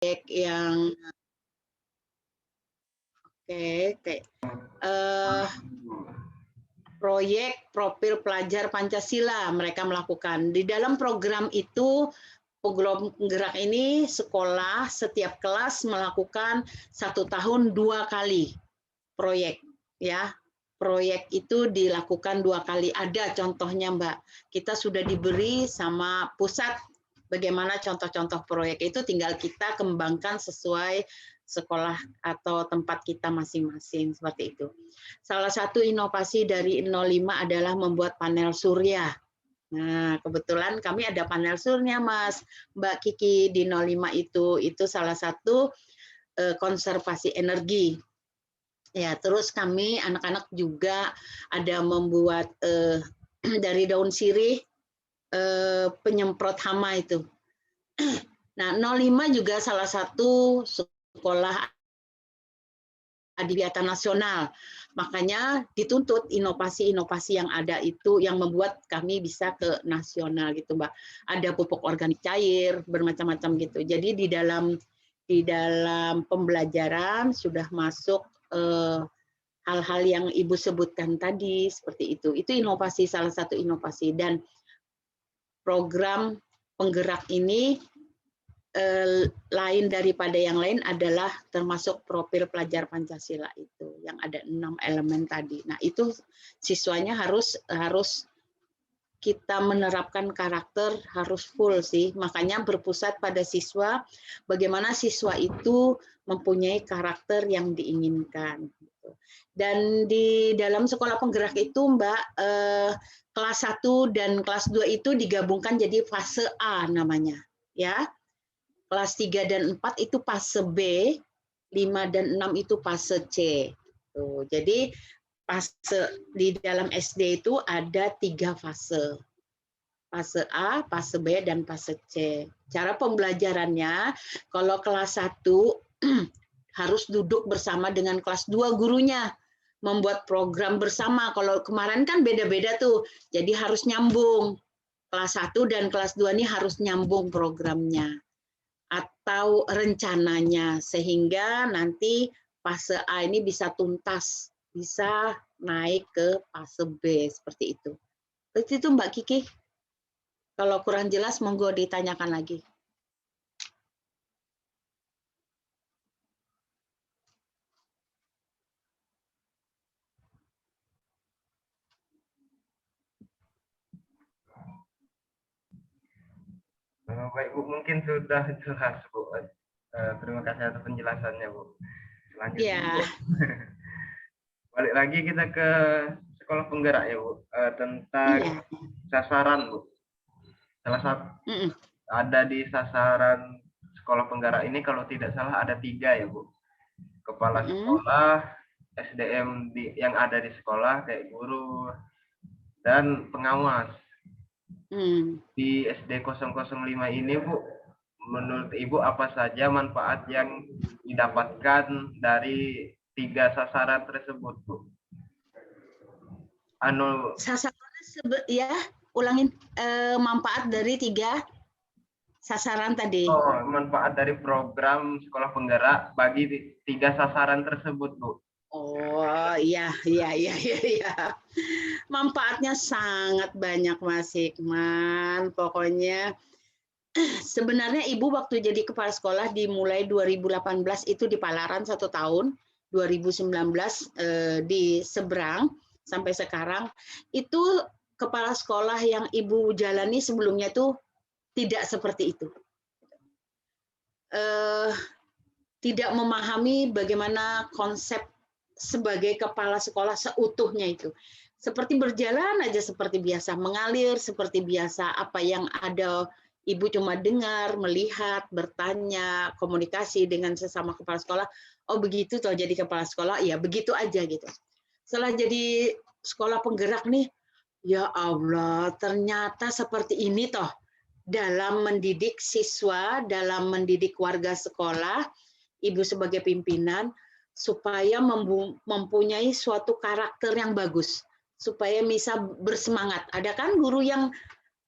yang proyek profil pelajar Pancasila mereka melakukan. Di dalam program itu, program penggerak ini sekolah setiap kelas melakukan 1 tahun 2 kali proyek, ya. Proyek itu dilakukan 2 kali. Ada contohnya, Mbak. Kita sudah diberi sama pusat bagaimana contoh-contoh proyek itu, tinggal kita kembangkan sesuai sekolah atau tempat kita masing-masing, seperti itu. Salah satu inovasi dari 05 adalah membuat panel surya. Nah, kebetulan kami ada panel surya, Mas, Mbak Kiki, di 05 itu salah satu konservasi energi. Ya, terus kami anak-anak juga ada membuat dari daun sirih penyemprot hama itu. Nah, 05 juga salah satu sekolah adiwiyata nasional. Makanya dituntut inovasi-inovasi yang ada itu yang membuat kami bisa ke nasional gitu, Mbak. Ada pupuk organik cair, bermacam-macam gitu. Jadi di dalam pembelajaran sudah masuk hal-hal yang Ibu sebutkan tadi seperti itu. Itu inovasi, salah satu inovasi. Dan program penggerak ini lain daripada yang lain adalah termasuk profil pelajar Pancasila itu yang ada 6 elemen tadi. Nah, itu siswanya harus kita menerapkan karakter harus full sih. Makanya berpusat pada siswa, bagaimana siswa itu mempunyai karakter yang diinginkan. Dan di dalam sekolah penggerak itu, Mbak, kelas 1 dan kelas 2 itu digabungkan jadi fase A namanya, ya. Kelas 3 dan 4 itu fase B, 5 dan 6 itu fase C. Tuh, jadi fase di dalam SD itu ada 3 fase. Fase A, fase B, dan fase C. Cara pembelajarannya, kalau kelas 1 harus duduk bersama dengan kelas 2 gurunya, membuat program bersama. Kalau kemarin kan beda-beda tuh, jadi harus nyambung. Kelas 1 dan kelas 2 ini harus nyambung programnya atau rencananya, sehingga nanti fase A ini bisa tuntas, bisa naik ke fase B, seperti itu. Seperti itu, Mbak Kiki. Kalau kurang jelas, monggo ditanyakan lagi. Baik, Bu, mungkin sudah jelas, Bu. Terima kasih atas penjelasannya, Bu. Selanjutnya, Ya. balik lagi kita ke sekolah penggerak ya, Bu. Tentang sasaran, Bu. Salah satu ada di sasaran sekolah penggerak ini, kalau tidak salah ada 3 ya, Bu. Kepala sekolah, SDM yang ada di sekolah kayak guru dan pengawas. Di SD 005 ini, Bu, menurut Ibu apa saja manfaat yang didapatkan dari 3 sasaran tersebut, Bu? Sasarannya ya, ulangin manfaat dari 3 sasaran tadi. Oh, manfaat dari program sekolah penggerak bagi 3 sasaran tersebut, Bu. Oh, iya. Manfaatnya sangat banyak, Mas Hikman. Pokoknya sebenarnya Ibu waktu jadi kepala sekolah dimulai 2018 itu di Palaran 1 tahun, 2019 di Seberang sampai sekarang. Itu kepala sekolah yang Ibu jalani sebelumnya itu tidak seperti itu. Tidak memahami bagaimana konsep sebagai kepala sekolah seutuhnya itu. Seperti berjalan aja seperti biasa, mengalir seperti biasa, apa yang ada Ibu cuma dengar, melihat, bertanya, komunikasi dengan sesama kepala sekolah. Oh begitu toh jadi kepala sekolah, ya begitu aja gitu. Setelah jadi sekolah penggerak nih, ya Allah ternyata seperti ini toh dalam mendidik siswa, dalam mendidik warga sekolah, Ibu sebagai pimpinan, supaya mempunyai suatu karakter yang bagus, supaya bisa bersemangat. Ada kan guru yang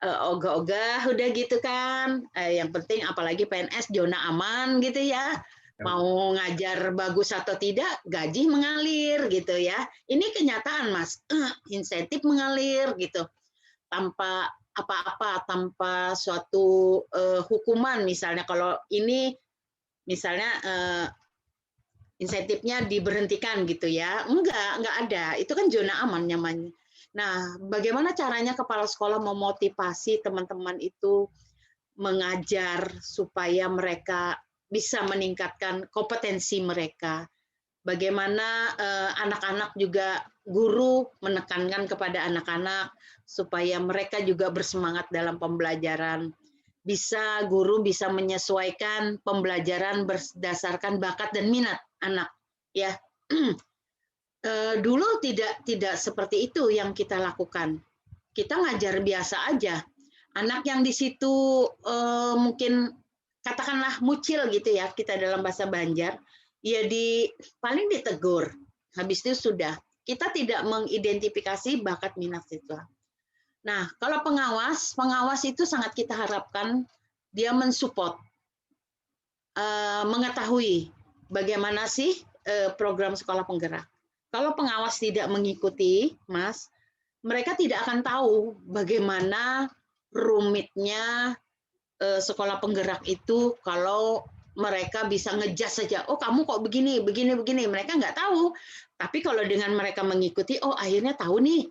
ogah-ogah udah gitu kan. Yang penting apalagi PNS zona aman gitu ya. Mau ngajar bagus atau tidak, gaji mengalir gitu ya. Ini kenyataan, Mas. Insentif mengalir gitu. Tanpa apa-apa, tanpa suatu hukuman misalnya kalau ini misalnya insentifnya diberhentikan gitu ya. Enggak ada. Itu kan zona aman nyamannya. Nah, bagaimana caranya kepala sekolah memotivasi teman-teman itu mengajar supaya mereka bisa meningkatkan kompetensi mereka. Bagaimana anak-anak juga guru menekankan kepada anak-anak supaya mereka juga bersemangat dalam pembelajaran. Guru bisa menyesuaikan pembelajaran berdasarkan bakat dan minat anak. Ya, dulu tidak seperti itu yang kita lakukan. Kita ngajar biasa aja. Anak yang di situ mungkin katakanlah mucil gitu ya, kita dalam bahasa Banjar, ya paling ditegur. Habis itu sudah. Kita tidak mengidentifikasi bakat minat siswa. Nah, kalau pengawas itu sangat kita harapkan dia mensupport, mengetahui bagaimana sih program sekolah penggerak. Kalau pengawas tidak mengikuti, Mas, mereka tidak akan tahu bagaimana rumitnya sekolah penggerak itu kalau mereka bisa ngejas saja. Oh, kamu kok begini. Mereka nggak tahu. Tapi kalau dengan mereka mengikuti, oh akhirnya tahu nih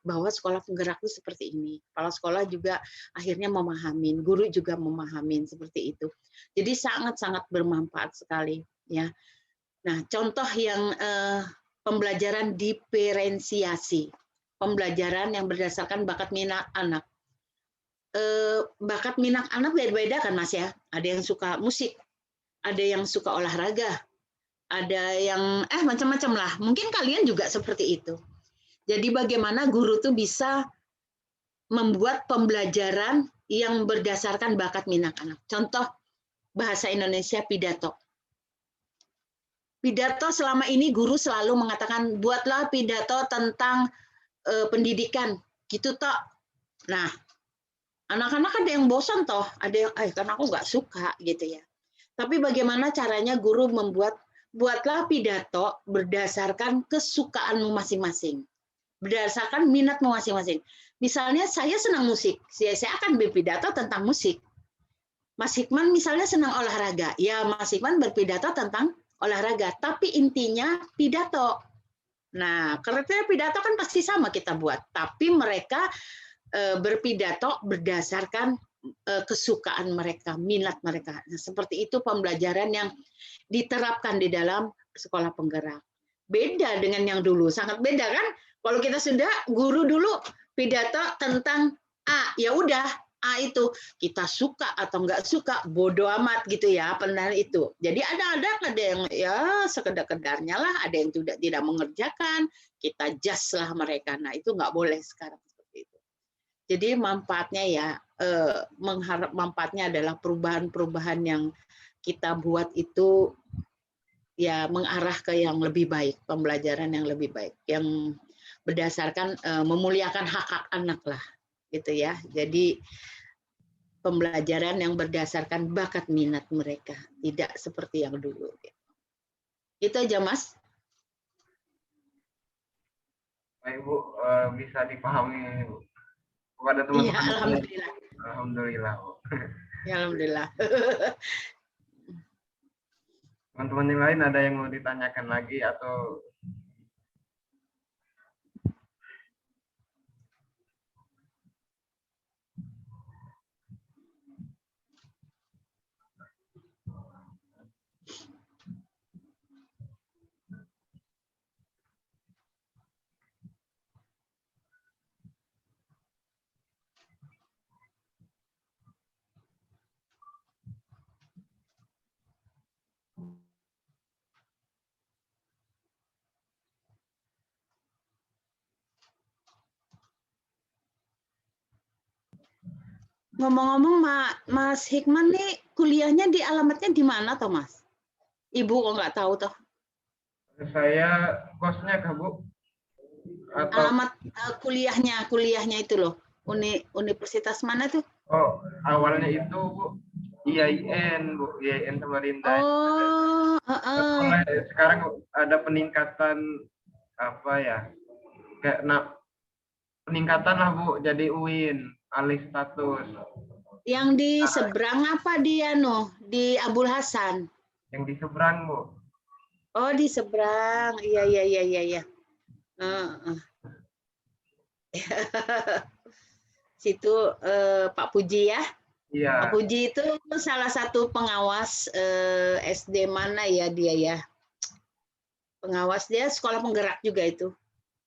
bahwa sekolah penggerak itu seperti ini. Kepala sekolah juga akhirnya memahamin, guru juga memahamin seperti itu. Jadi sangat-sangat bermanfaat sekali ya. Nah, contoh yang pembelajaran diferensiasi, pembelajaran yang berdasarkan bakat minat anak. Bakat minat anak beda-beda kan Mas ya. Ada yang suka musik, ada yang suka olahraga, ada yang macam-macam lah. Mungkin kalian juga seperti itu. Jadi bagaimana guru tuh bisa membuat pembelajaran yang berdasarkan bakat minat anak. Contoh bahasa Indonesia pidato. Pidato selama ini guru selalu mengatakan buatlah pidato tentang pendidikan, gitu toh. Nah, anak-anak ada yang bosan toh, ada yang karena aku nggak suka gitu ya. Tapi bagaimana caranya guru buatlah pidato berdasarkan kesukaanmu masing-masing, berdasarkan minatmu masing-masing. Misalnya saya senang musik, saya akan berpidato tentang musik. Mas Hikman misalnya senang olahraga, ya Mas Hikman berpidato tentang olahraga, tapi intinya pidato. Nah, kriteria pidato kan pasti sama kita buat, tapi mereka berpidato berdasarkan kesukaan mereka, minat mereka. Nah, seperti itu pembelajaran yang diterapkan di dalam sekolah penggerak. Beda dengan yang dulu, sangat beda kan? Kalau kita sudah guru dulu pidato tentang A, ya udah A itu kita suka atau nggak suka bodoh amat gitu ya, benar itu. Jadi ada yang ya sekedar-kedarnya lah, ada yang tidak mengerjakan, kita jas lah mereka. Nah itu nggak boleh sekarang seperti itu. Jadi manfaatnya ya mengharap manfaatnya adalah perubahan-perubahan yang kita buat itu ya mengarah ke yang lebih baik, pembelajaran yang lebih baik, yang berdasarkan memuliakan hak-hak anak lah. Gitu ya. Jadi pembelajaran yang berdasarkan bakat minat mereka, tidak seperti yang dulu. Itu aja, Mas. Baik, Bu, bisa dipahami kepada teman-teman. Iya, alhamdulillah. Alhamdulillah, Bu. Ya, alhamdulillah. Teman-teman yang lain ada yang mau ditanyakan lagi atau Ngomong-ngomong, Mas Hikman nih kuliahnya di alamatnya di mana toh, Mas? Ibu kok nggak tahu toh? saya kosnya Kak, Bu? Atau alamat kuliahnya itu loh. Universitas mana tuh? Oh, awalnya itu Bu, IAIN, Bu, IAIN Samarinda. Oh, Sekarang ada peningkatan apa ya? Kayak peningkatan lah Bu, jadi UIN, alih status. Yang di seberang apa dia di Abul Hasan? Yang di seberang Bu. Oh, di seberang. Iya. Situ Pak Puji ya. Iya. Pak Puji itu salah satu pengawas SD mana ya dia ya. Pengawas dia sekolah penggerak juga itu.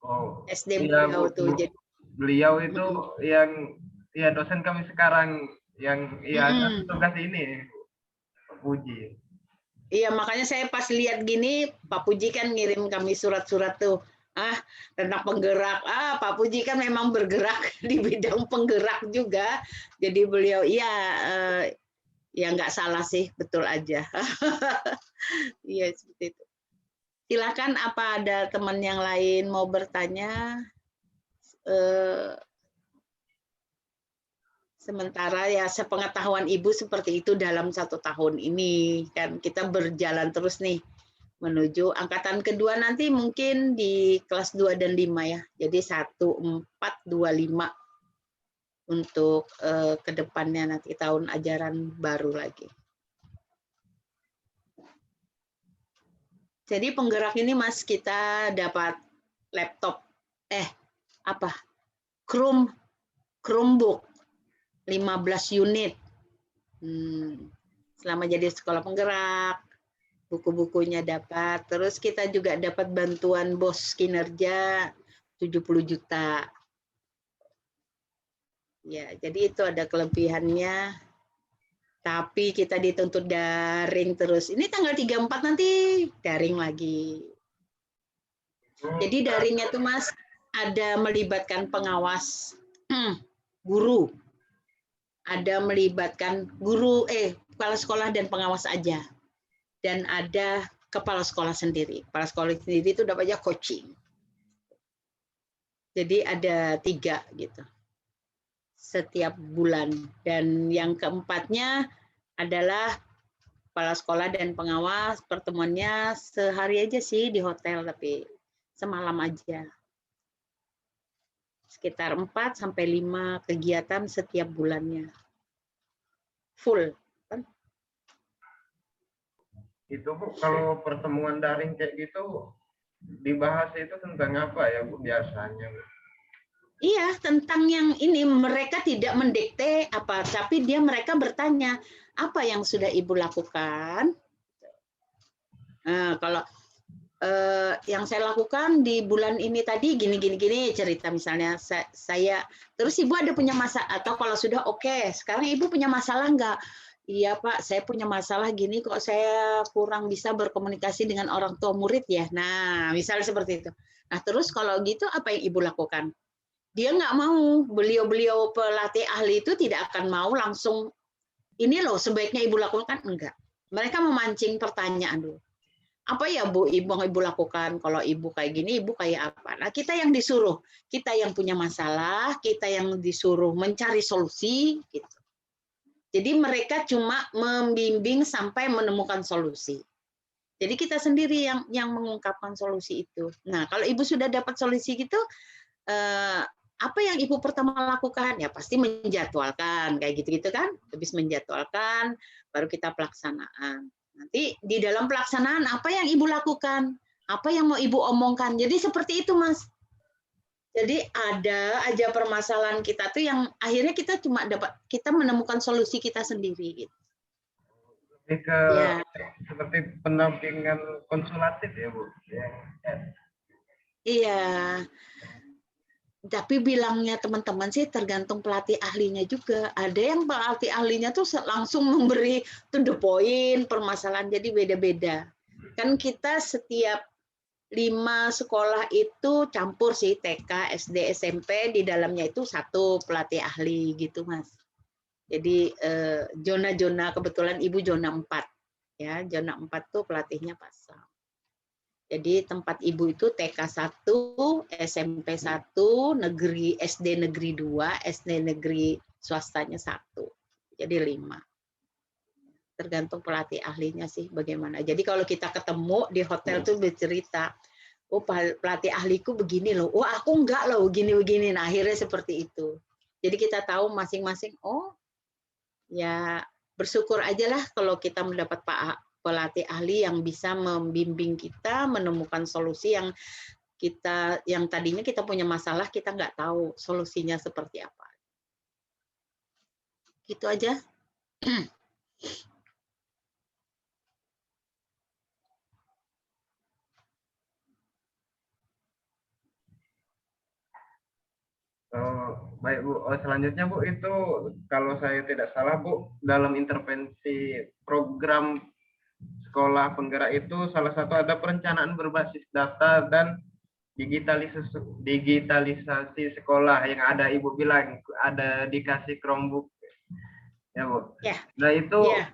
Oh, SD iya, beliau Bu. tuh. Jadi, beliau itu yang ya dosen kami sekarang yang tugas ini Pak Puji. Iya, makanya saya pas lihat gini, Pak Puji kan ngirim kami surat-surat tuh. Tentang penggerak. Pak Puji kan memang bergerak di bidang penggerak juga. Jadi beliau, ya nggak salah sih, betul aja. Iya, seperti itu. Silakan, apa ada teman yang lain mau bertanya? Sementara ya sepengetahuan Ibu seperti itu dalam 1 tahun ini. Kan kita berjalan terus nih menuju angkatan kedua nanti mungkin di kelas 2 dan 5 ya. Jadi 1, 4, 2, 5 untuk ke depannya nanti tahun ajaran baru lagi. Jadi penggerak ini Mas, kita dapat laptop, Chromebook 15 unit. Selama jadi sekolah penggerak, buku-bukunya dapat. Terus kita juga dapat bantuan BOS kinerja 70 juta. Ya, jadi itu ada kelebihannya. Tapi kita dituntut daring terus. Ini tanggal 34 nanti daring lagi. Jadi daringnya tuh Mas ada melibatkan pengawas guru. Ada melibatkan guru, kepala sekolah dan pengawas aja. Dan ada kepala sekolah sendiri. Kepala sekolah sendiri itu dapatnya coaching. Jadi ada 3 gitu. Setiap bulan. Dan yang keempatnya adalah kepala sekolah dan pengawas, pertemuannya sehari aja sih di hotel, tapi semalam aja. Sekitar 4-5 kegiatan setiap bulannya. Full. Itu Bu, kalau pertemuan daring kayak gitu dibahas itu tentang apa ya Bu biasanya Bu? Iya, tentang yang ini mereka tidak mendikte apa, tapi mereka bertanya apa yang sudah Ibu lakukan. Nah, kalau yang saya lakukan di bulan ini tadi gini cerita misalnya saya terus Ibu ada punya masalah atau kalau sudah oke, sekarang Ibu punya masalah enggak? Iya Pak, saya punya masalah gini kok saya kurang bisa berkomunikasi dengan orang tua murid ya. Nah, misalnya seperti itu. Nah, terus kalau gitu apa yang Ibu lakukan? Dia nggak mau, beliau pelatih ahli itu tidak akan mau langsung ini loh sebaiknya Ibu lakukan, enggak. Mereka memancing pertanyaan dulu. Apa ya Bu, Ibu lakukan kalau Ibu kayak gini, Ibu kayak apa? Nah, kita yang disuruh, kita yang punya masalah, kita yang disuruh mencari solusi gitu. Jadi mereka cuma membimbing sampai menemukan solusi. Jadi kita sendiri yang mengungkapkan solusi itu. Nah, kalau Ibu sudah dapat solusi gitu, apa yang Ibu pertama lakukan? Ya pasti menjadwalkan, kayak gitu-gitu kan. Habis menjadwalkan, baru kita pelaksanaan. Nanti di dalam pelaksanaan apa yang Ibu lakukan? Apa yang mau Ibu omongkan? Jadi seperti itu, Mas. Jadi ada aja permasalahan kita tuh yang akhirnya kita menemukan solusi kita sendiri gitu. Seperti pendampingan konsulatif ya Bu. Iya. Tapi bilangnya teman-teman sih tergantung pelatih ahlinya juga. Ada yang pelatih ahlinya tuh langsung memberi to the point permasalahan, jadi beda-beda. Kan kita setiap 5 sekolah itu campur sih, TK, SD, SMP, di dalamnya itu 1 pelatih ahli gitu Mas. Jadi zona-zona, kebetulan Ibu zona 4. Ya, zona 4 tuh pelatihnya pasang. Jadi tempat Ibu itu TK 1, SMP 1, SD negeri 2, SD negeri swastanya 1. Jadi 5. Tergantung pelatih ahlinya sih bagaimana. Jadi kalau kita ketemu di hotel tuh bercerita, oh pelatih ahliku begini loh, oh aku enggak loh begini-begini. Nah akhirnya seperti itu. Jadi kita tahu masing-masing, oh ya bersyukur aja lah kalau kita mendapat pelatih ahli yang bisa membimbing kita menemukan solusi yang tadinya kita punya masalah, kita nggak tahu solusinya seperti apa. Gitu aja. Oh, baik Bu. Selanjutnya Bu, itu kalau saya tidak salah Bu, dalam intervensi program sekolah penggerak itu salah satu ada perencanaan berbasis data dan digitalisasi sekolah yang ada Ibu bilang ada dikasih Chromebook ya Bu. Ya. Nah itu ya.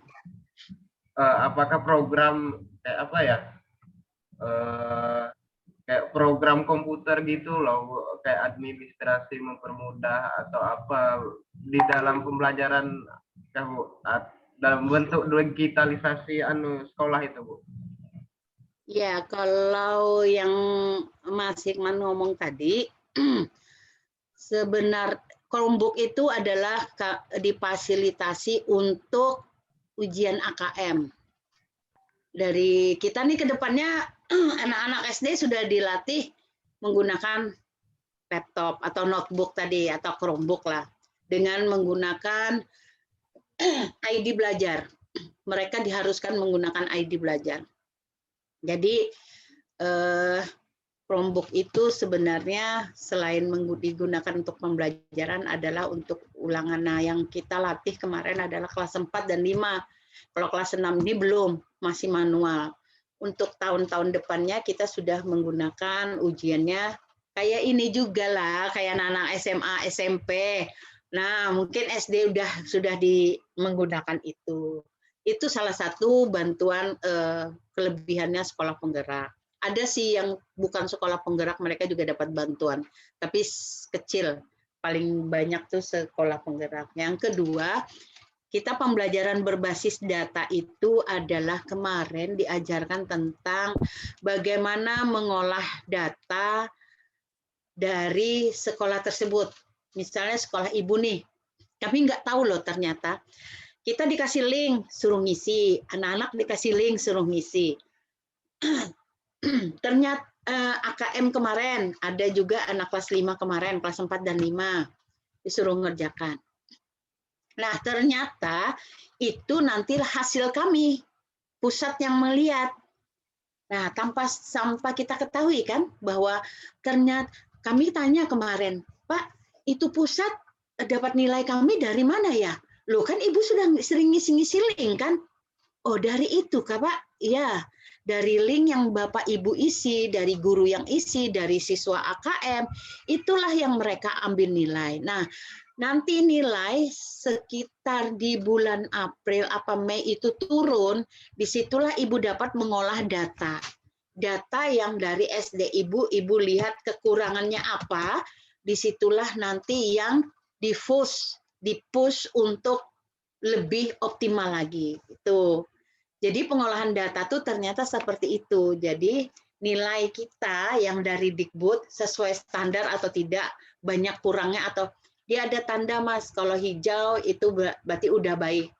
Apakah program kayak apa ya? Kayak program komputer gitu loh, kayak administrasi mempermudah atau apa di dalam pembelajaran Bu, dalam bentuk digitalisasi sekolah itu Bu. Ya, kalau yang Mas Hikman ngomong tadi, sebenarnya Chromebook itu adalah difasilitasi untuk ujian AKM. Dari kita nih ke depannya anak-anak SD sudah dilatih menggunakan laptop atau notebook tadi atau Chromebook lah dengan menggunakan ID belajar. Mereka diharuskan menggunakan ID belajar. Jadi Chromebook itu sebenarnya selain digunakan untuk pembelajaran adalah untuk ulangan. Nah, yang kita latih kemarin adalah kelas 4 dan 5. Kalau kelas 6 ini belum, masih manual. Untuk tahun-tahun depannya kita sudah menggunakan ujiannya kayak ini juga lah, kayak anak SMA, SMP. Nah, mungkin SD sudah menggunakan itu. Itu salah satu bantuan kelebihannya sekolah penggerak. Ada sih yang bukan sekolah penggerak, mereka juga dapat bantuan, tapi kecil. Paling banyak tuh sekolah penggerak. Yang kedua, kita pembelajaran berbasis data itu adalah kemarin diajarkan tentang bagaimana mengolah data dari sekolah tersebut. Misalnya sekolah Ibu nih, kami nggak tahu loh ternyata. Kita dikasih link, suruh ngisi. Anak-anak dikasih link, suruh ngisi. Ternyata AKM kemarin, ada juga anak kelas 5 kemarin, kelas 4 dan 5, disuruh ngerjakan. Nah, ternyata itu nanti hasil kami, pusat yang melihat. Nah, tanpa kita ketahui kan, bahwa ternyata kami tanya kemarin, Pak, itu pusat dapat nilai kami dari mana ya? Loh kan Ibu sudah sering ngisi-ngisi link kan? Oh, dari itu, Kak, Pak. Iya, dari link yang Bapak Ibu isi, dari guru yang isi, dari siswa AKM, itulah yang mereka ambil nilai. Nah, nanti nilai sekitar di bulan April apa Mei itu turun, disitulah Ibu dapat mengolah data. Data yang dari SD Ibu lihat kekurangannya apa, disitulah nanti yang di-push untuk lebih optimal lagi. Itu. Jadi pengolahan data tuh ternyata seperti itu. Jadi nilai kita yang dari Dikbud sesuai standar atau tidak, banyak kurangnya atau dia ada tanda Mas, kalau hijau itu berarti udah baik.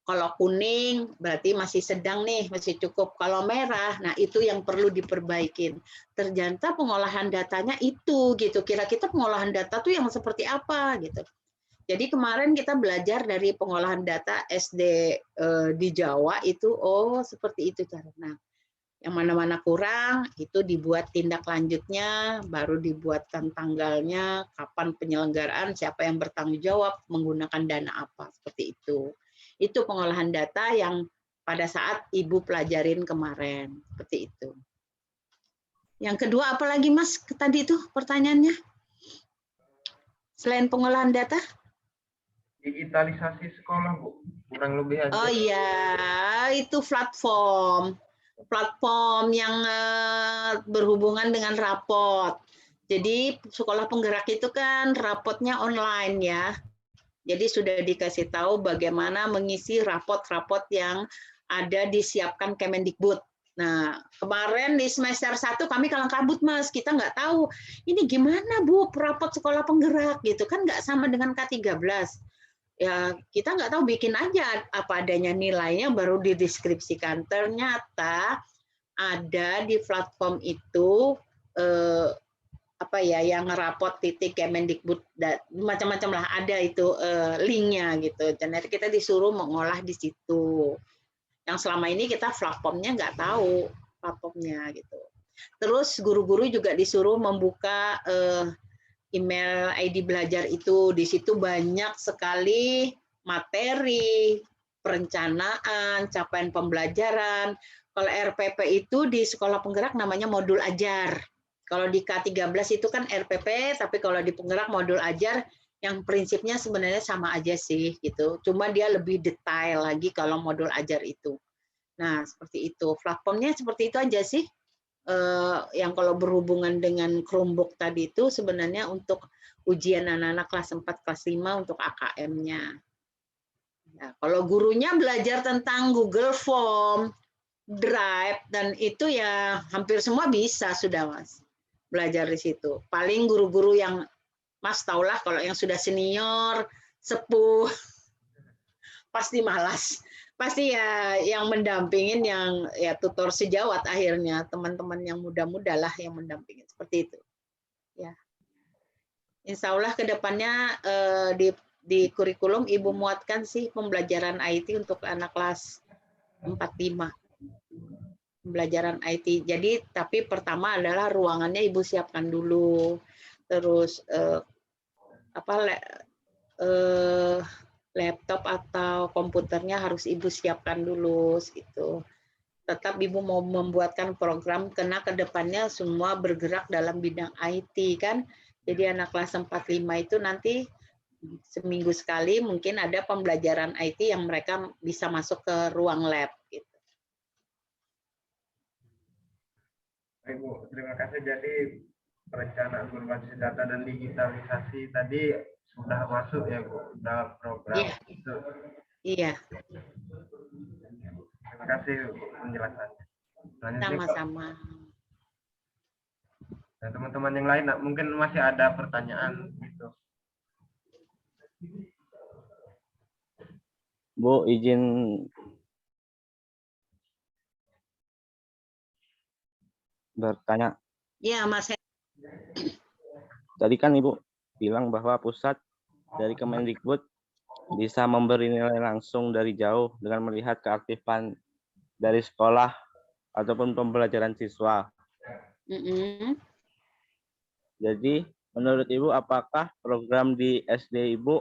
Kalau kuning berarti masih sedang nih, masih cukup. Kalau merah, nah itu yang perlu diperbaikin. Ternyata pengolahan datanya itu gitu. Kira kita pengolahan data tuh yang seperti apa gitu. Jadi kemarin kita belajar dari pengolahan data SD di Jawa itu, oh seperti itu caranya. Yang mana-mana kurang, itu dibuat tindak lanjutnya, baru dibuatkan tanggalnya, kapan penyelenggaraan, siapa yang bertanggung jawab, menggunakan dana apa, seperti itu. Itu pengolahan data yang pada saat Ibu pelajarin kemarin, seperti itu. Yang kedua, apa lagi Mas tadi itu pertanyaannya? Selain pengolahan data? Digitalisasi sekolah Bu, kurang lebih aja. Oh iya, itu platform. platform yang berhubungan dengan rapot. Jadi sekolah penggerak itu kan rapotnya online ya. Jadi sudah dikasih tahu bagaimana mengisi rapot-rapot yang ada disiapkan Kemendikbud. Nah, kemarin di semester 1 kami kalang kabut, Mas. Kita nggak tahu, ini gimana, Bu, rapot sekolah penggerak gitu. Kan nggak sama dengan K13. Ya, kita nggak tahu, bikin aja apa adanya nilainya, baru dideskripsikan. Ternyata ada di platform itu apa ya, yang rapot titik Kemendikbud macam-macam lah, ada itu linknya gitu. Dan nanti kita disuruh mengolah di situ. Yang selama ini kita platformnya nggak tahu platformnya gitu. Terus guru-guru juga disuruh membuka email ID belajar itu. Di situ banyak sekali materi, perencanaan, capaian pembelajaran. Kalau RPP itu di sekolah penggerak namanya modul ajar. Kalau di K13 itu kan RPP, tapi kalau di penggerak modul ajar yang prinsipnya sebenarnya sama aja sih gitu. Cuma dia lebih detail lagi kalau modul ajar itu. Nah, seperti itu. Platformnya seperti itu aja sih. Yang kalau berhubungan dengan Chromebook tadi itu sebenarnya untuk ujian anak-anak kelas 4, kelas 5 untuk AKM-nya. Nah, kalau gurunya belajar tentang Google Form, Drive, dan itu ya hampir semua bisa sudah, Mas. Belajar di situ. Paling guru-guru yang Mas tahulah kalau yang sudah senior, sepuh, pasti malas. Pasti ya yang mendampingin yang ya tutor sejawat akhirnya, teman-teman yang muda-muda lah yang mendampingin, seperti itu. Ya. Insya Allah ke depannya di kurikulum Ibu muatkan sih pembelajaran IT untuk anak kelas 4-5. Pembelajaran IT. Jadi tapi pertama adalah ruangannya Ibu siapkan dulu. Terus laptop atau komputernya harus Ibu siapkan dulu gitu. Tetap Ibu mau membuatkan program karena ke depannya semua bergerak dalam bidang IT kan. Jadi anak kelas 4-5 itu nanti seminggu sekali mungkin ada pembelajaran IT yang mereka bisa masuk ke ruang lab gitu. Baik, Bu, terima kasih. Jadi perencanaan berbasis data dan digitalisasi tadi sudah masuk ya, Bu, dalam program itu. Iya. Terima kasih, Bu, penjelasannya. Sama-sama. Dan teman-teman yang lain mungkin masih ada pertanyaan gitu. Bu, izin bertanya. Iya, Mas. Tadi kan Ibu bilang bahwa pusat dari Kemendikbud bisa memberi nilai langsung dari jauh dengan melihat keaktifan dari sekolah ataupun pembelajaran siswa. Jadi, menurut Ibu, apakah program di SD Ibu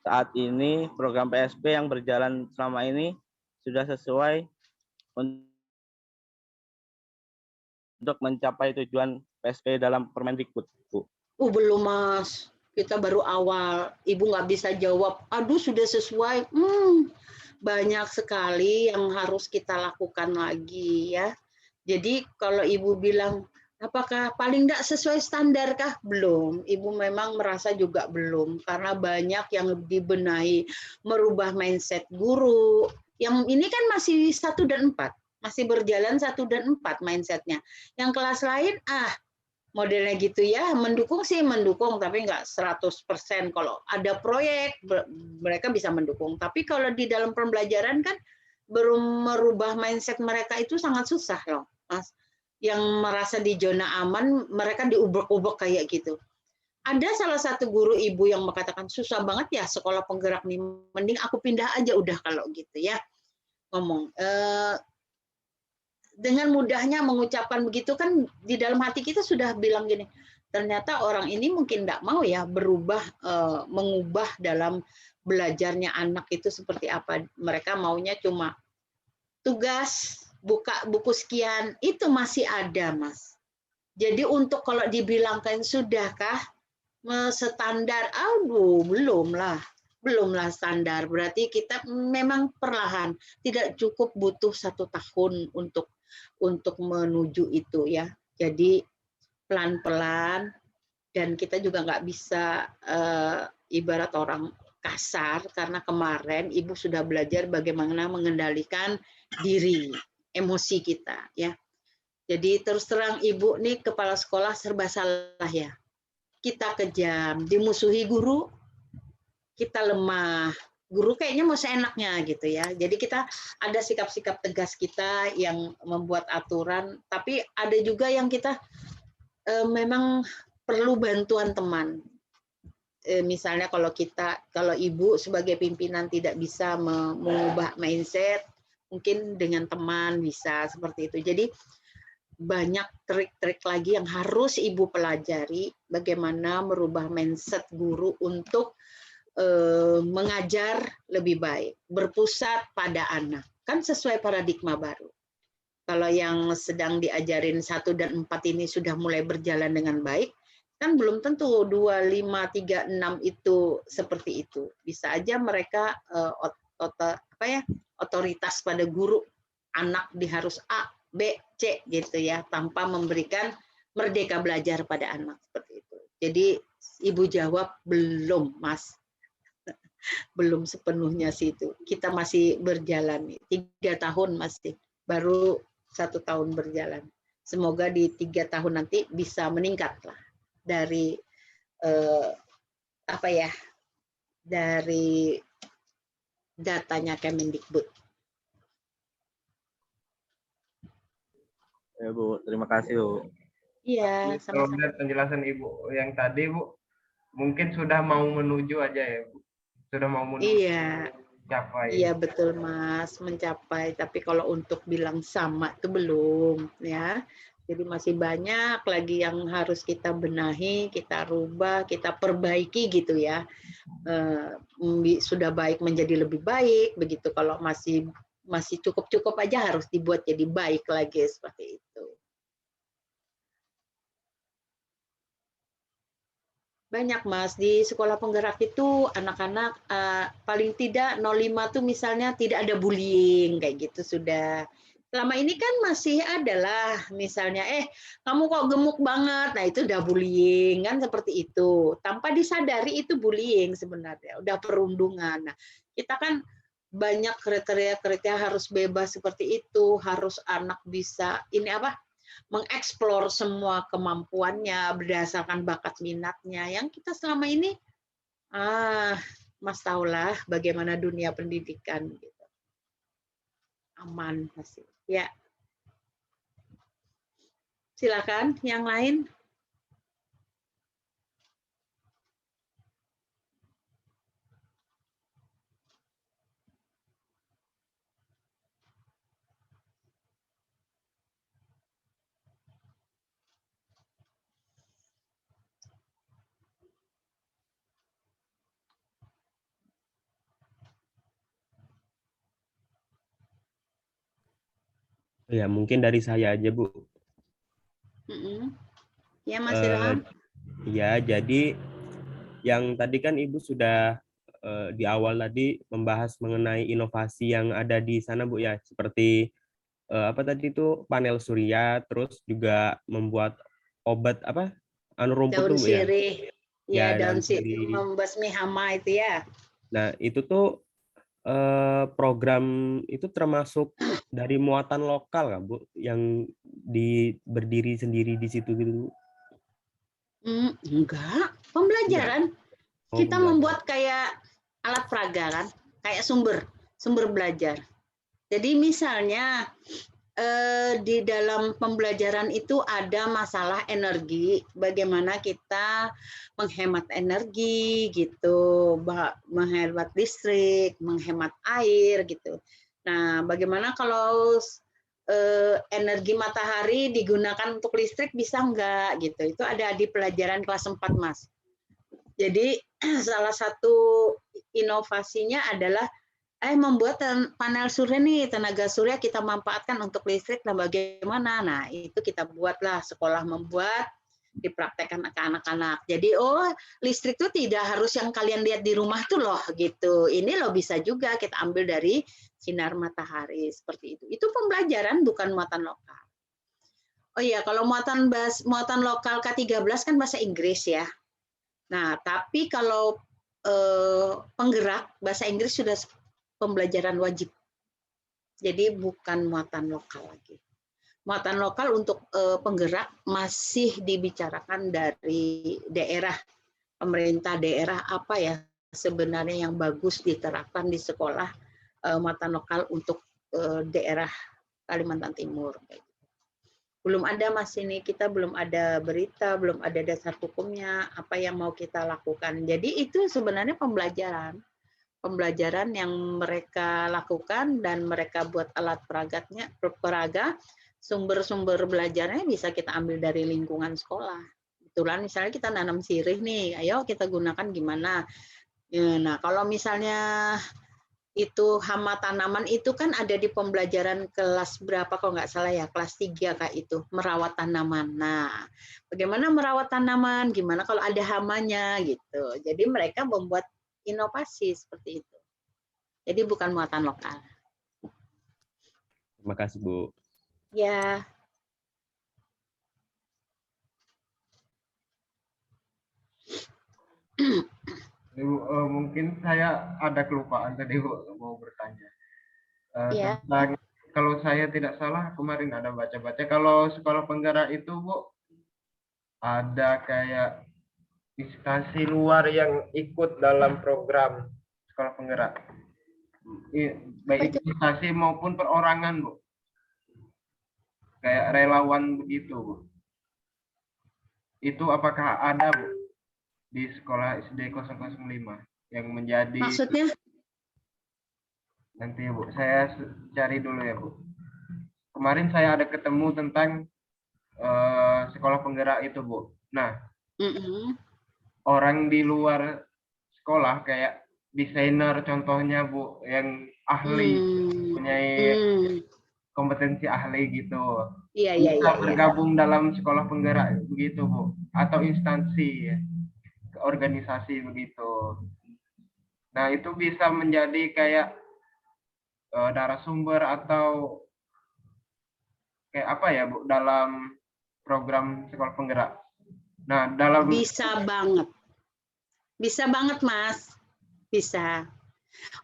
saat ini, program PSP yang berjalan selama ini sudah sesuai untuk mencapai tujuan PSP dalam Permendikbud, Bu? Belum, Mas. Kita baru awal. Ibu nggak bisa jawab, aduh sudah sesuai. Banyak sekali yang harus kita lakukan lagi ya. Jadi kalau Ibu bilang, apakah paling nggak sesuai standar kah? Belum. Ibu memang merasa juga belum. Karena banyak yang dibenahi, merubah mindset guru. Yang ini kan masih 1 dan 4. Masih berjalan 1 dan 4 mindsetnya. Yang kelas lain, modelnya gitu ya, mendukung sih mendukung, tapi nggak 100%. Kalau ada proyek, mereka bisa mendukung. Tapi kalau di dalam pembelajaran kan, belum merubah mindset mereka itu sangat susah loh, Mas. Yang merasa di zona aman, mereka diubek-ubek kayak gitu. Ada salah satu guru Ibu yang mengatakan, susah banget ya sekolah penggerak nih, mending aku pindah aja udah kalau gitu ya. Ngomong, dengan mudahnya mengucapkan begitu kan di dalam hati kita sudah bilang gini, ternyata orang ini mungkin nggak mau ya berubah, mengubah dalam belajarnya anak itu seperti apa. Mereka maunya cuma tugas, buka buku sekian, itu masih ada, Mas. Jadi untuk kalau dibilangkan sudahkah standar, belum lah. belumlah standar. Berarti kita memang perlahan, tidak cukup butuh 1 tahun untuk menuju itu ya. Jadi pelan-pelan, dan kita juga nggak bisa ibarat orang kasar, karena kemarin Ibu sudah belajar bagaimana mengendalikan diri, emosi kita ya. Jadi terus terang Ibu nih kepala sekolah serba salah ya. Kita kejam, dimusuhi guru, kita lemah. Guru kayaknya mau seenaknya gitu ya. Jadi kita ada sikap-sikap tegas kita yang membuat aturan, tapi ada juga yang kita memang perlu bantuan teman. Misalnya kalau Ibu sebagai pimpinan tidak bisa mengubah mindset, mungkin dengan teman bisa seperti itu. Jadi banyak trik-trik lagi yang harus Ibu pelajari, bagaimana merubah mindset guru untuk mengajar lebih baik, berpusat pada anak. Kan sesuai paradigma baru. Kalau yang sedang diajarin 1 dan 4 ini sudah mulai berjalan dengan baik, kan belum tentu 2, 5, 3, 6 itu seperti itu. Bisa aja mereka otoritas pada guru, anak harus A, B, C gitu ya, tanpa memberikan merdeka belajar pada anak seperti itu. Jadi Ibu jawab belum, Mas. Belum sepenuhnya sih itu. Kita masih berjalan 3 tahun masih, baru 1 tahun berjalan. Semoga di 3 tahun nanti bisa meningkat lah dari dari datanya Kemendikbud. Ya Bu, terima kasih Bu. Iya, sama-sama. Kalau melihat penjelasan Ibu yang tadi Bu, mungkin sudah mau menuju aja ya Bu. Sudah mau menuju. Iya. Mencapai. Iya betul Mas, mencapai. Tapi kalau untuk bilang sama itu belum ya. Jadi masih banyak lagi yang harus kita benahi, kita rubah, kita perbaiki gitu ya. Sudah baik menjadi lebih baik begitu. Kalau masih cukup-cukup aja harus dibuat jadi baik lagi seperti itu. Banyak Mas, di sekolah penggerak itu anak-anak paling tidak 05 tuh misalnya tidak ada bullying kayak gitu sudah. Selama ini kan masih adalah misalnya kamu kok gemuk banget, nah itu udah bullying kan seperti itu. Tanpa disadari itu bullying sebenarnya, udah perundungan. Nah, kita kan banyak kriteria-kriteria harus bebas seperti itu, harus anak bisa mengeksplor semua kemampuannya berdasarkan bakat minatnya. Yang kita selama ini, Mas tahulah bagaimana dunia pendidikan gitu. Aman masih. Ya. Silakan yang lain. Ya, mungkin dari saya aja, Bu. Ya, Mas Ilham. Ya, jadi yang tadi kan Ibu sudah di awal tadi membahas mengenai inovasi yang ada di sana, Bu, ya. Seperti tadi itu panel surya, terus juga membuat obat rumput daun tuh, Bu, ya. sirih. Ya, daun sirih membasmi hama itu ya. Nah, itu tuh program itu termasuk dari muatan lokal kan, Bu, yang berdiri sendiri di situ gitu? Enggak, pembelajaran. Kita membuat kayak alat peraga kan, kayak sumber belajar. Jadi misalnya di dalam pembelajaran itu ada masalah energi, bagaimana kita menghemat energi gitu, menghemat listrik, menghemat air gitu. Nah, bagaimana kalau energi matahari digunakan untuk listrik bisa enggak gitu. Itu ada di pelajaran kelas 4, Mas. Jadi salah satu inovasinya adalah membuat panel surya nih, tenaga surya kita manfaatkan untuk listrik dan bagaimana. Nah, itu kita buatlah, sekolah membuat dipraktekkan ke anak-anak. Jadi listrik itu tidak harus yang kalian lihat di rumah tuh loh gitu. Ini loh bisa juga kita ambil dari sinar matahari seperti itu. Itu pembelajaran bukan muatan lokal. Oh iya, kalau muatan lokal K13 kan bahasa Inggris ya. Nah, tapi kalau penggerak bahasa Inggris sudah pembelajaran wajib. Jadi bukan muatan lokal lagi. Muatan lokal untuk penggerak masih dibicarakan dari daerah, pemerintah daerah apa ya sebenarnya yang bagus diterapkan di sekolah muatan lokal untuk daerah Kalimantan Timur. Belum ada Mas ini, kita belum ada berita, belum ada dasar hukumnya, apa yang mau kita lakukan. Jadi itu sebenarnya pembelajaran yang mereka lakukan dan mereka buat alat peraga, sumber-sumber belajarnya bisa kita ambil dari lingkungan sekolah. Kebetulan misalnya kita nanam sirih nih, ayo kita gunakan gimana. Nah, kalau misalnya itu hama tanaman itu kan ada di pembelajaran kelas berapa kalau nggak salah ya, kelas 3 Kak itu, merawat tanaman. Nah, bagaimana merawat tanaman, gimana kalau ada hamanya gitu. Jadi mereka membuat inovasi seperti itu. Jadi bukan muatan lokal. Terima kasih, Bu. Ya. Bu, mungkin saya ada kelupaan tadi Bu, mau bertanya. Ya. Tentang, kalau saya tidak salah kemarin ada baca-baca kalau sekolah penggerak itu Bu ada kayak instansi luar yang ikut dalam program sekolah penggerak, baik itu instansi maupun perorangan Bu, kayak relawan begitu Bu. Itu apakah ada Bu di sekolah SD 005 yang menjadi, maksudnya nanti Bu saya cari dulu ya Bu. Kemarin saya ada ketemu tentang sekolah penggerak itu Bu. Nah, orang di luar sekolah kayak desainer contohnya Bu, yang ahli, punya kompetensi ahli gitu. Bisa bergabung dalam sekolah penggerak begitu Bu, atau instansi, organisasi begitu. Nah, itu bisa menjadi kayak narasumber atau kayak apa ya Bu dalam program sekolah penggerak. Nah, dalam bisa banget Mas, bisa.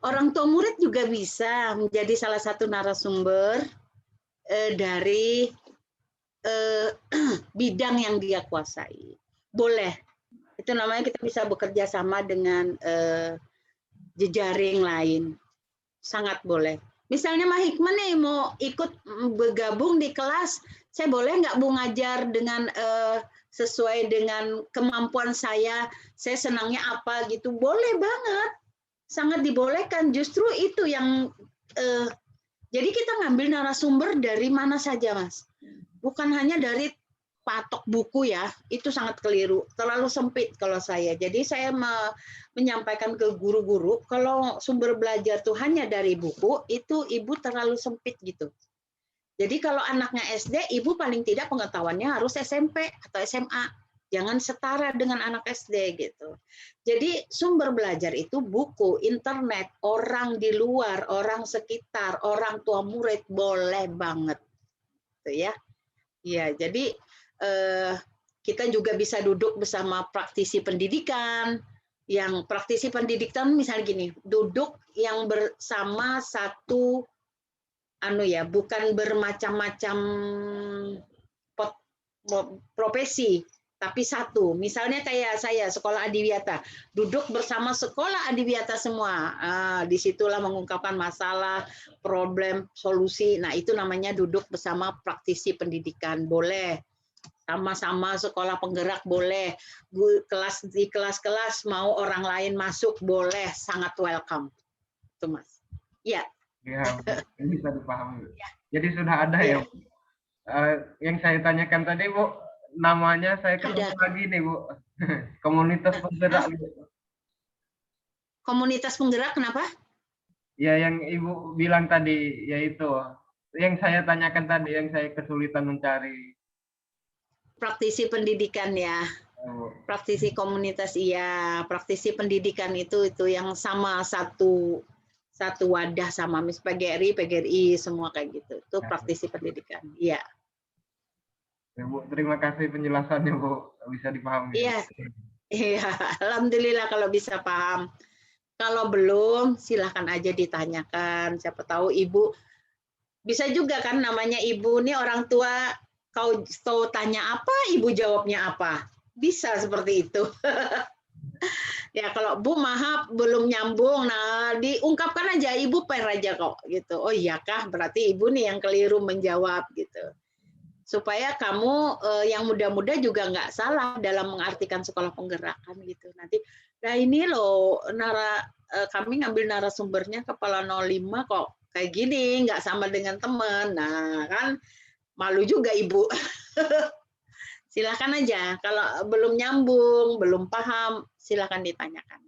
Orang tua murid juga bisa menjadi salah satu narasumber dari bidang yang dia kuasai. Boleh. Itu namanya kita bisa bekerja sama dengan jejaring lain. Sangat boleh. Misalnya Mbak Hikmah nih mau ikut bergabung di kelas, saya boleh nggak Bu ngajar dengan sesuai dengan kemampuan saya senangnya apa gitu, boleh banget, sangat dibolehkan. Justru itu yang jadi kita ngambil narasumber dari mana saja Mas, bukan hanya dari patok buku ya, itu sangat keliru, terlalu sempit kalau saya. Jadi saya menyampaikan ke guru-guru kalau sumber belajar tuh hanya dari buku, itu ibu terlalu sempit gitu. Jadi kalau anaknya SD, ibu paling tidak pengetahuannya harus SMP atau SMA. Jangan setara dengan anak SD gitu. Jadi sumber belajar itu buku, internet, orang di luar, orang sekitar, orang tua murid, boleh banget. Gitu ya. Ya, jadi kita juga bisa duduk bersama praktisi pendidikan. Yang praktisi pendidikan misalnya gini, duduk yang bersama satu bukan bermacam-macam profesi, tapi satu. Misalnya kayak saya sekolah adiwiyata, duduk bersama sekolah adiwiyata semua. Disitulah mengungkapkan masalah, problem, solusi. Nah itu namanya duduk bersama praktisi pendidikan, boleh. Sama-sama sekolah penggerak boleh. Di kelas-kelas mau orang lain masuk boleh, sangat welcome. Itu Mas. Ya. Ya, bisa dipahami. Jadi sudah ada ya. Yang saya tanyakan tadi Bu, namanya saya ketemu lagi nih Bu. Komunitas penggerak. Komunitas penggerak kenapa? Ya yang Ibu bilang tadi, yaitu yang saya tanyakan tadi, yang saya kesulitan mencari. praktisi pendidikan ya. Praktisi komunitas iya, praktisi pendidikan itu yang sama satu wadah sama Miss PGRI semua kayak gitu. Itu praktisi pendidikan. Iya. Ya, Bu, terima kasih penjelasannya, Bu. Bisa dipahami. Iya. Iya, alhamdulillah kalau bisa paham. Kalau belum, silahkan aja ditanyakan. Siapa tahu Ibu bisa juga kan, namanya Ibu nih orang tua, kau tanya apa, Ibu jawabnya apa. Bisa seperti itu. Ya kalau Bu maaf belum nyambung, nah diungkapkan aja, Ibu per aja kok gitu. Oh iya kah, berarti Ibu nih yang keliru menjawab gitu. Supaya kamu yang muda-muda juga nggak salah dalam mengartikan sekolah penggerakan gitu. Nanti, nah ini loh kami ngambil narasumbernya kepala 05 kok kayak gini, nggak sama dengan teman. Nah kan malu juga Ibu. Silakan aja, kalau belum nyambung, belum paham, silakan ditanyakan.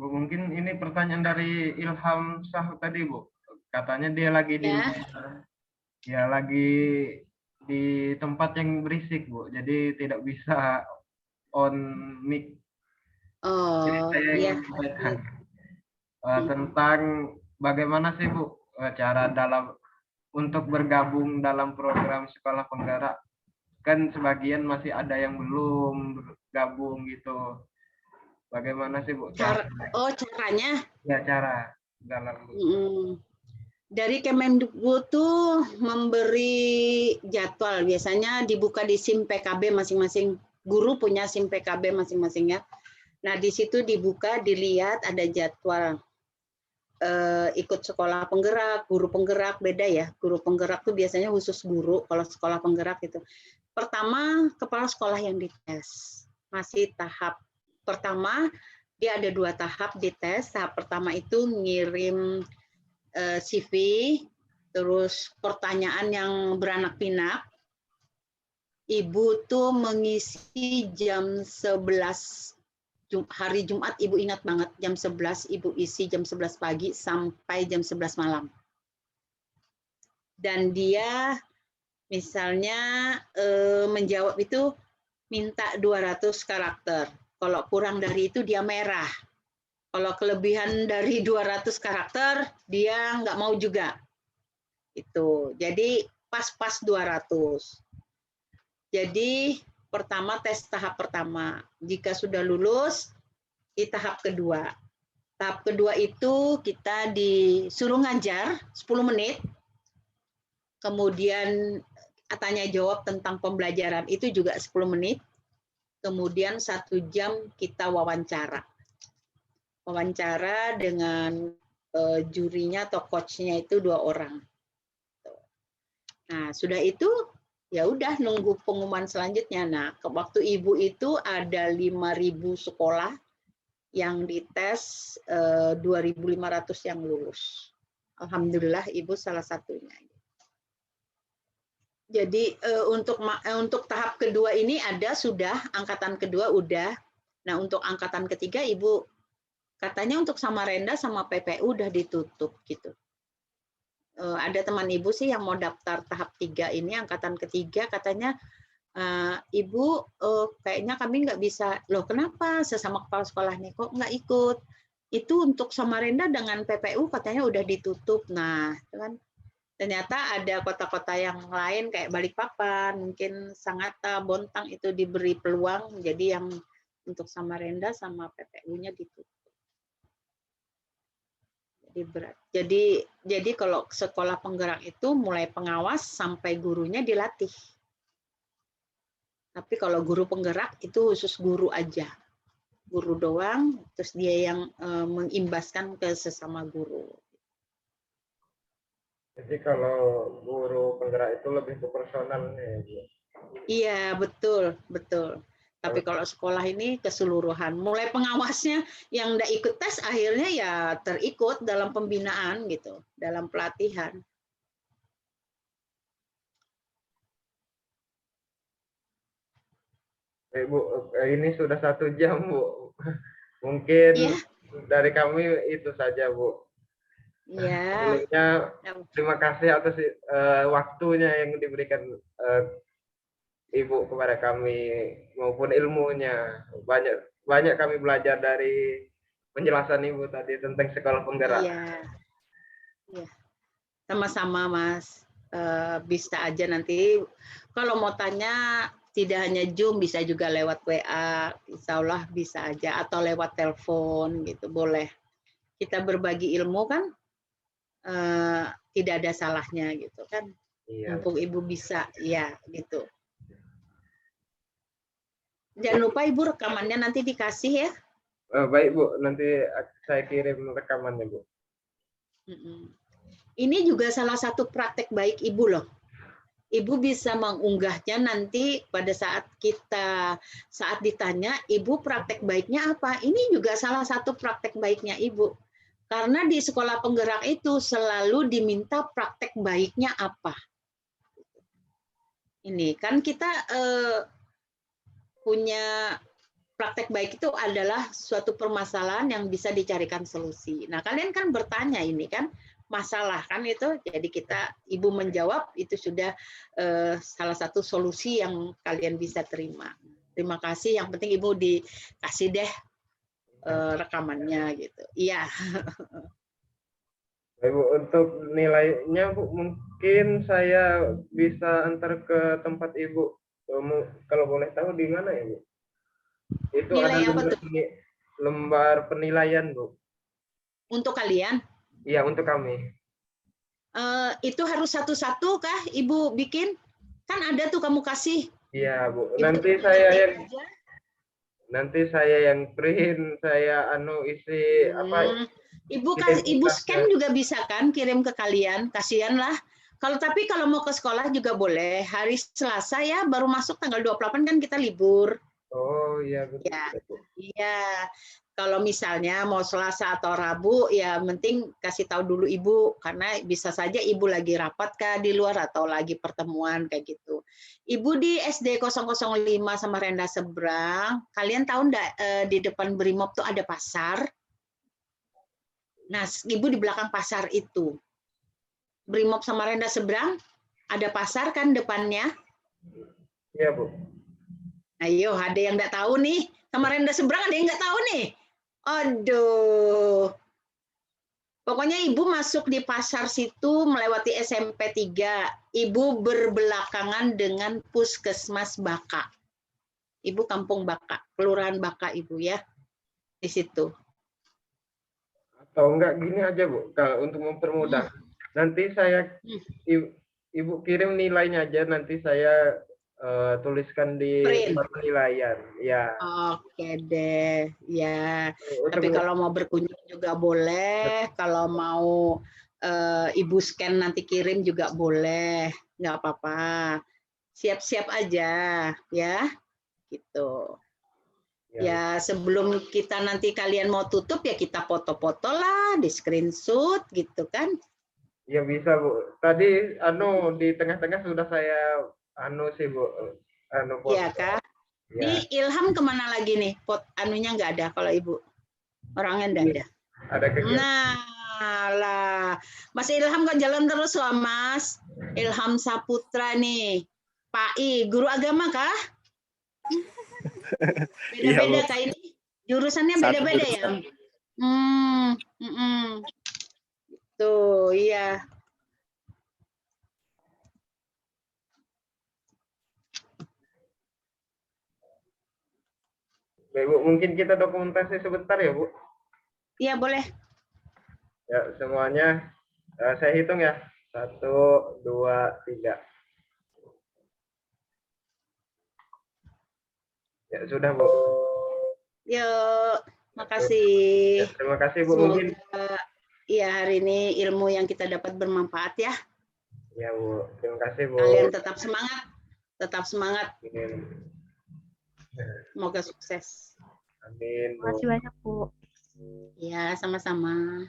Bu, mungkin ini pertanyaan dari Ilham Shah tadi, Bu. Katanya dia lagi lagi di tempat yang berisik, Bu. Jadi tidak bisa on mic. Oh, Jadi saya iya. ingin menanyakan tentang bagaimana sih, Bu, cara untuk bergabung dalam program sekolah penggerak. Kan sebagian masih ada yang belum bergabung gitu. Bagaimana sih, Bu? Caranya? Ya, cara dalam. Dari Kemendikbud tuh memberi jadwal, biasanya dibuka di SIM PKB masing-masing. Guru punya SIM PKB masing-masing ya. Nah, di situ dibuka, dilihat ada jadwal ikut sekolah penggerak, guru penggerak beda ya. Guru penggerak tuh biasanya khusus guru, kalau sekolah penggerak itu. Pertama, kepala sekolah yang dites. Masih tahap pertama, dia ada 2 tahap dites. Tahap pertama itu ngirim CV, terus pertanyaan yang beranak pinak. Ibu tuh mengisi jam 11 hari Jumat, Ibu ingat banget, jam 11 Ibu isi jam 11 pagi sampai jam 11 malam. Dan dia misalnya menjawab itu minta 200 karakter. Kalau kurang dari itu dia merah. Kalau kelebihan dari 200 karakter dia nggak mau juga. Itu. Jadi pas-pas 200. Jadi pertama tes tahap pertama. Jika sudah lulus di tahap kedua. Tahap kedua itu kita disuruh ngajar 10 menit. Kemudian tanya jawab tentang pembelajaran itu juga 10 menit. Kemudian 1 jam kita wawancara. Wawancara dengan jurinya atau coachnya itu 2 orang. Nah, sudah itu ya udah nunggu pengumuman selanjutnya. Nah, waktu Ibu itu ada 5.000 sekolah yang dites, 2.500 yang lulus. Alhamdulillah Ibu salah satunya. Jadi untuk tahap kedua ini ada sudah, angkatan kedua udah. Nah, untuk angkatan ketiga Ibu katanya untuk Samarinda sama PPU udah ditutup gitu. Ada teman Ibu sih yang mau daftar tahap 3 ini, angkatan ketiga, katanya, Ibu, kayaknya kami nggak bisa. Loh kenapa? Sesama kepala sekolah nih, kok nggak ikut? Itu untuk Samarinda dengan PPU katanya udah ditutup. Nah, itu kan ternyata ada kota-kota yang lain kayak Balikpapan, mungkin Sangatta, Bontang itu diberi peluang, jadi yang untuk Samarinda sama PPU-nya ditutup. Berat. Jadi kalau sekolah penggerak itu mulai pengawas sampai gurunya dilatih. Tapi kalau guru penggerak itu khusus guru aja. Guru doang, terus dia yang mengimbaskan ke sesama guru. Jadi kalau guru penggerak itu lebih ke personal ya, Bu? Iya, betul, betul. Tapi kalau sekolah ini keseluruhan, mulai pengawasnya yang nggak ikut tes akhirnya ya terikut dalam pembinaan gitu, dalam pelatihan. Bu, ini sudah 1 jam, Bu. Mungkin Iya. dari kami itu saja, Bu. Iya. Sebelumnya terima kasih atas waktunya yang diberikan Ibu kepada kami maupun ilmunya. Banyak kami belajar dari penjelasan Ibu tadi tentang sekolah penggerak. Iya. Iya. Sama-sama, Mas. Bisa aja nanti kalau mau tanya tidak hanya Zoom, bisa juga lewat WA, insya Allah bisa aja, atau lewat telepon gitu, boleh. Kita berbagi ilmu kan tidak ada salahnya gitu kan. Iya. Mumpung Ibu bisa, ya gitu. Jangan lupa Ibu rekamannya nanti dikasih ya. Baik Bu, nanti saya kirim rekamannya Bu. Ini juga salah satu praktek baik Ibu loh. Ibu bisa mengunggahnya nanti pada saat ditanya, Ibu praktek baiknya apa? Ini juga salah satu praktek baiknya Ibu. Karena di sekolah penggerak itu selalu diminta praktek baiknya apa. Ini kan kita punya praktek baik itu adalah suatu permasalahan yang bisa dicarikan solusi. Nah, kalian kan bertanya ini kan, masalah kan itu, jadi Ibu menjawab itu sudah salah satu solusi yang kalian bisa terima. Terima kasih, yang penting Ibu dikasih deh rekamannya gitu. Iya. Ibu, untuk nilainya Bu, mungkin saya bisa antar ke tempat Ibu. Kalau boleh tahu di mana ya Bu? Itu Nilai ada apa tuh? lembar penilaian Bu. Untuk kalian? Iya, untuk kami. Itu harus satu-satu kah Ibu bikin? Kan ada tuh kamu kasih. Iya Bu. Ibu nanti saya yang print, saya isi apa? Ibu scan juga bisa kan, kirim ke kalian, kasihan lah. Tapi kalau mau ke sekolah juga boleh. Hari Selasa ya, baru masuk tanggal 28 kan kita libur. Oh iya betul. Ya, iya. Kalau misalnya mau Selasa atau Rabu, ya penting kasih tahu dulu Ibu, karena bisa saja Ibu lagi rapat kah di luar atau lagi pertemuan kayak gitu. Ibu di SD 005 sama Renda Seberang, kalian tahu enggak di depan Brimob tuh ada pasar? Nah, Ibu di belakang pasar itu. Brimob sama Renda Seberang, ada pasar kan depannya? Iya, Bu. Ayo, ada yang nggak tahu nih. Sama Renda Seberang ada yang nggak tahu nih. Aduh. Pokoknya Ibu masuk di pasar situ melewati SMP 3. Ibu berbelakangan dengan Puskesmas Baka. Ibu Kampung Baka, Kelurahan Baka Ibu ya. Di situ. Atau enggak gini aja Bu, kalau untuk mempermudah. Nanti saya Ibu kirim nilainya aja, nanti saya tuliskan di penilaian. Ya. Oke deh, ya. Tapi kalau mau berkunjung juga boleh. Kalau mau Ibu scan nanti kirim juga boleh, nggak apa-apa. Siap-siap aja, ya. Gitu. Ya, sebelum kita nanti kalian mau tutup ya kita foto-foto lah, di screenshot gitu kan. Ya bisa Bu. Tadi di tengah-tengah sudah saya sih Bu. Iya kak. Ya. Ini Ilham kemana lagi nih? Anunya nggak ada kalau Ibu. Orangnya nggak ada. Ada kegiatan. Nah lah, Mas Ilham kok jalan terus loh Mas. Ilham Saputra nih. Pak I, guru agama kah? Beda-beda kah ini? Jurusannya beda-beda ya? Tuh, iya. Baik, Bu, mungkin kita dokumentasi sebentar ya, Bu? Iya, boleh. Ya, semuanya. Saya hitung ya. 1, 2, 3. Ya sudah Bu. Yuk, makasih. Ya, terima kasih Bu. Semoga Mungkin ya hari ini ilmu yang kita dapat bermanfaat ya. ya Bu. Terima kasih Bu. Kalian tetap semangat, tetap semangat. Amin. Semoga sukses. Amin Bu. Terima kasih banyak Bu. Ya, sama-sama.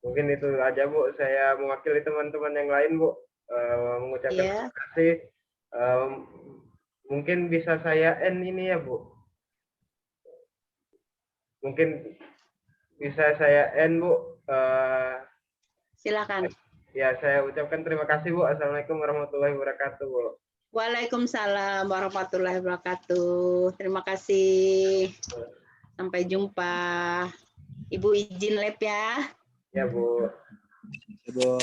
Mungkin itu aja Bu. Saya mewakili teman-teman yang lain Bu. Mengucapkan Ya. terima kasih. Mungkin bisa saya end ini ya Bu. Mungkin bisa saya end Bu. Silakan. Ya, saya ucapkan terima kasih Bu. Assalamualaikum warahmatullahi wabarakatuh Bu. Waalaikumsalam warahmatullahi wabarakatuh. Terima kasih. Sampai jumpa. Ibu izin lab ya. Ya Bu. Bu.